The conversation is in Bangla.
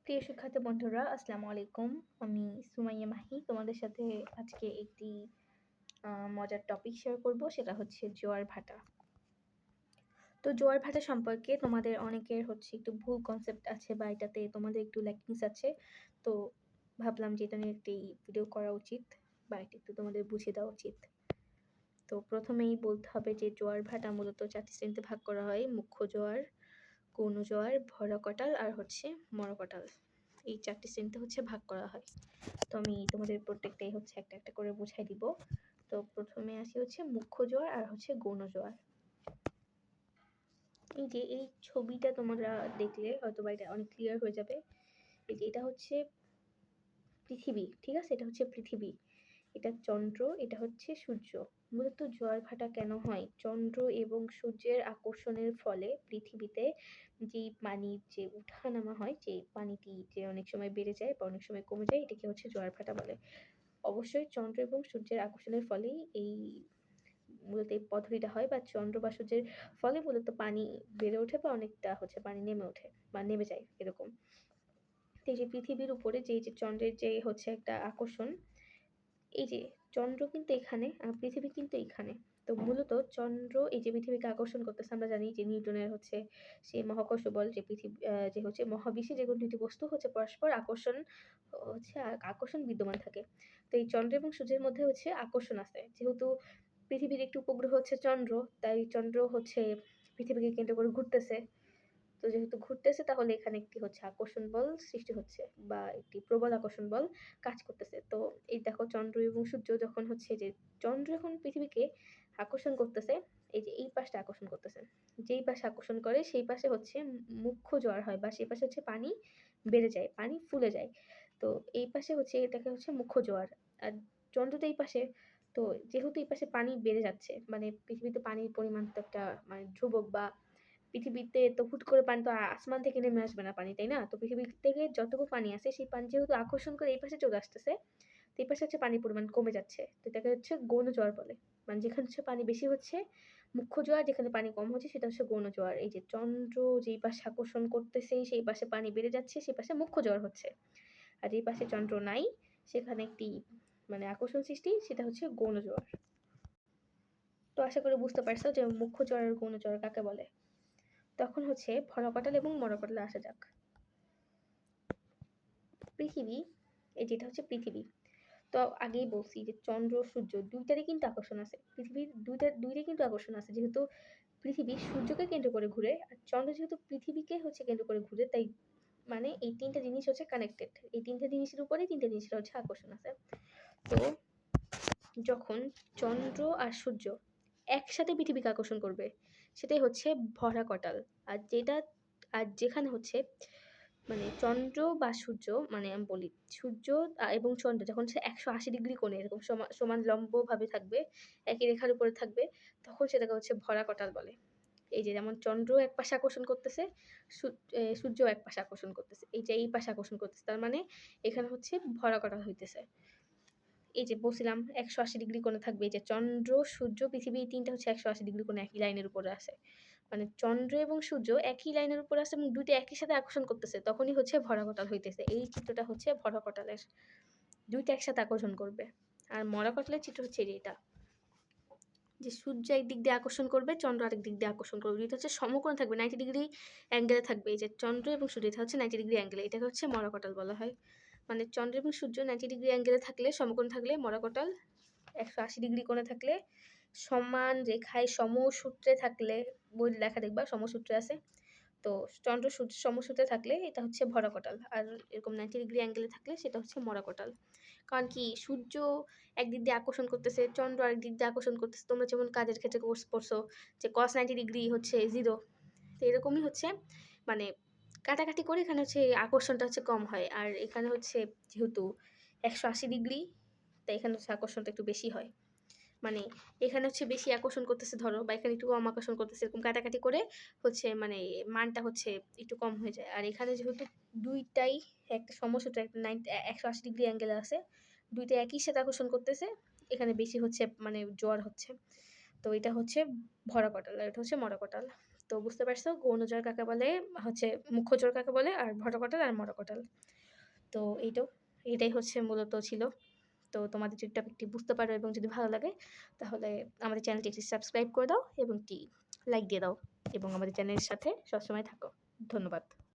প্রিয় শিক্ষার্থী বন্ধুরা, আসসালামু আলাইকুম। আমি সুমাইয়া মাহি তোমাদের সাথে আজকে একটি মজার টপিক শেয়ার করব, সেটা হচ্ছে জোয়ার ভাটা। তো জোয়ার ভাটা সম্পর্কে তোমাদের অনেকের একটু ভুল কনসেপ্ট আছে বা এটাতে তোমাদের একটু ল্যাকিংস আছে। তো ভাবলাম যে এটা নিয়ে একটি ভিডিও করা উচিত বা এটা একটু তোমাদের বুঝিয়ে দেওয়া উচিত। তো প্রথমেই বলতে হবে যে জোয়ার ভাটা মূলত 4টি শ্রেণীতে ভাগ করা হয়: মুখ্য জোয়ার, গৌণ জোয়ার, ভরা কটাল আর মরা কটাল। এই 4টি শ্রেণীতে ভাগ করা হয়। তো আমি তোমাদের প্রত্যেকটাই একটা একটা করে বুঝাই দিব। তো প্রথমে আসি মুখ্য জোয়ার আর গৌণ জোয়ার। এই যে এই ছবিটা তোমরা দেখলে হয়তোবা এটা অনেক ক্লিয়ার হয়ে যাবে। এই যে এটা হচ্ছে পৃথিবী, ঠিক আছে? এটা হচ্ছে পৃথিবী, এটা চন্দ্র, এটা হচ্ছে সূর্য। মূলত জোয়ার ভাটা কেন হয়? চন্দ্র এবং সূর্যের আকর্ষণের ফলে পৃথিবীতে যে পানির যে উঠানামা হয়, যে পানিটি যে অনেক সময় বেড়ে যায় বা অনেক সময় কমে যায়, এটাকে জোয়ার ভাটা বলে। অবশ্যই চন্দ্র এবং সূর্যের আকর্ষণের ফলেই মূলত এই পদ্ধতিটা হয়, বা চন্দ্র বা সূর্যের ফলে মূলত পানি বেড়ে ওঠে বা অনেকটা পানি নেমে ওঠে বা নেমে যায় এরকম। তো এই যে পৃথিবীর উপরে যে চন্দ্রের যে একটা আকর্ষণ, এই যে চন্দ্র কিন্তু এখানে আর পৃথিবী কিন্তু এখানে। তো মূলত চন্দ্র এই যে পৃথিবীকে আকর্ষণ করতেছে, আমরা জানি যে নিউটনের সেই মহাকর্ষ বল, যে পৃথিবী যে মহাবিশ্বে যেগুলো দুটি বস্তু পরস্পর আকর্ষণ বিদ্যমান থাকে। তো এই চন্দ্র এবং সূর্যের মধ্যে আকর্ষণ আছে। যেহেতু পৃথিবীর একটি উপগ্রহ চন্দ্র, তাই চন্দ্র পৃথিবীকে কেন্দ্র করে ঘুরতেছে। তো যেহেতু ঘুরতেছে, তাহলে এখানে একটি আকর্ষণ বল সৃষ্টি হচ্ছে বা একটি প্রবল আকর্ষণ বল কাজ করতেছে। তো এই দেখো, চন্দ্র এবং সূর্য যখন যে চন্দ্র এখন পৃথিবীকে আকর্ষণ করতেছে, এই যে এই পাশটা আকর্ষণ করতেছে, যেই পাশে আকর্ষণ করে সেই পাশে মুখ্য জোয়ার হয়, বা সেই পাশে পানি বেড়ে যায়, পানি ফুলে যায়। তো এই পাশে এটাকে মুখ্য জোয়ার। আর চন্দ্র তো এই পাশে। তো যেহেতু এই পাশে পানি বেড়ে যাচ্ছে, মানে পৃথিবীতে পানির পরিমাণ তো একটা ধ্রুবক, বা পৃথিবীতে তো হুট করে পানি তো আসমান থেকে নেমে আসবে না পানি, তাই না? তো পৃথিবী থেকে যতটুকু পানি আছে, সেই পানি যেহেতু আকর্ষণ করে এই পাশে চলে আসতেছে, তো এই পাশে পানির পরিমাণ কমে যাচ্ছে। তো এটাকে গৌণ জোয়ার বলে। মানে যেখানে পানি বেশি হচ্ছে মুখ্য জোয়ার, যেখানে পানি কম হচ্ছে সেটা গৌণ জোয়ার। এই যে চন্দ্র যেই পাশে আকর্ষণ করতেছে সেই পাশে পানি বেড়ে যাচ্ছে, সেই পাশে মুখ্য জোয়ার হচ্ছে। আর যেই পাশে চন্দ্র নাই, সেখানে একটি আকর্ষণ সৃষ্টি, সেটা গৌণ জোয়ার। তো আশা করি বুঝতে পারছো যে মুখ্য জোয়ার আর গৌণ জোয়ার কাকে বলে। তখন ভরা কটাল এবং মরা কটালে আসা যাক। পৃথিবী, এই যেটা পৃথিবী, তো আগেই বলছি যে চন্দ্র সূর্য দুইটারই কিন্তু আকর্ষণ আছে। পৃথিবীর দুইটাই কিন্তু আকর্ষণ আছে, যেহেতু পৃথিবী সূর্যকে কেন্দ্র করে ঘুরে আর চন্দ্র যেহেতু পৃথিবীকে কেন্দ্র করে ঘুরে, তাই মানে এই তিনটা জিনিস কানেক্টেড। এই তিনটা জিনিসের উপরেই তিনটা জিনিসের আকর্ষণ আছে। তো যখন চন্দ্র আর সূর্য একসাথে পৃথিবীকে আকর্ষণ করবে, সেটাই ভরা কটাল। আর যেখানে চন্দ্র বা সূর্য, মানে আমি বলি সূর্য এবং চন্দ্র যখন 180 ডিগ্রি কোণে এরকম সমান লম্বভাবে থাকবে, একই রেখার উপরে থাকবে, তখন সেটাকে ভরা কটাল বলে। এই যে যেমন চন্দ্র এক পাশে আকর্ষণ করতেছে, সূর্য এক পাশে আকর্ষণ করতেছে, এই পাশে আকর্ষণ করতেছে, তার মানে এখানে ভরা কটাল হইতেছে। এই যে বলছিলাম 180 ডিগ্রি কোণে থাকবে। এই যে চন্দ্র, সূর্য, পৃথিবী, এই তিনটা 180 ডিগ্রি কোণে একই লাইনের উপরে আছে। মানে চন্দ্র এবং সূর্য একই লাইনের উপরে আছে এবং দুইটা একই সাথে আকর্ষণ করতেছে, তখনই ভরা কটাল হইতেছে। এই চিত্রটা ভরা কটালের, দুইটা একসাথে আকর্ষণ করবে। আর মরা কটালের চিত্র এটা, যে সূর্য একদিক দিয়ে আকর্ষণ করবে, চন্দ্র আরেক দিক দিয়ে আকর্ষণ করবে। এটা সমকোণে থাকবে, 90 ডিগ্রি অ্যাঙ্গেলে থাকবে। এই যে চন্দ্র এবং সূর্য, এটা 90 ডিগ্রি অ্যাঙ্গেলে, এটাকে মরা কটাল বলা হয়। মানে চন্দ্র এবং সূর্য 90 ডিগ্রি অ্যাঙ্গেলে থাকলে, সমকোণ থাকলে মরা কটাল, 180 ডিগ্রি কোণে থাকলে, সমান রেখায় সমসূত্রে থাকলে, বই লেখা দেখবা সমসূত্রে আছে। তো চন্দ্র সূর্য সমসূত্রে থাকলে এটা ভরা কটাল, আর এরকম 90 ডিগ্রি অ্যাঙ্গেলে থাকলে সেটা মরা কটাল। কারণ কি, সূর্য একদিক দিয়ে আকর্ষণ করতেছে, চন্দ্র আরেক দিক দিয়ে আকর্ষণ করতেছে। তোমরা যেমন কাজের ক্ষেত্রে কোর্স পড়ছো যে cos 90 ডিগ্রি 0, তো এরকমই মানে কাটাকাটি করে এখানে আকর্ষণটা কম হয়। আর এখানে যেহেতু 180 ডিগ্রি, তাই এখানে আকর্ষণটা একটু বেশি হয়। মানে এখানে বেশি আকর্ষণ করতেছে ধরো, বা এখানে একটু কম আকর্ষণ করতেছে, এরকম কাটাকাটি করে মানে মানটা একটু কম হয়ে যায়। আর এখানে যেহেতু দুইটাই একটা সমসূত্র, একটা 180 ডিগ্রি অ্যাঙ্গেলে আছে, দুইটা একই সাথে আকর্ষণ করতেছে, এখানে বেশি মানে জোয়ার হচ্ছে। তো এটা ভরা কটাল আর এটা মরা কটাল। তো বুঝতে পারছো গৌণজোড় কাকে বলে, হচ্ছে মুখ্য জোড় কাকে বলে, আর ভটকটাল আর মরকটাল। তো এইটাই হচ্ছে মূলত ছিল। তো তোমাদের যদি টপিকটি বুঝতে পারো এবং যদি ভালো লাগে তাহলে আমাদের চ্যানেলটি একটি সাবস্ক্রাইব করে দাও এবং একটি লাইক দিয়ে দাও এবং আমাদের চ্যানেলের সাথে সবসময় থাকো। ধন্যবাদ।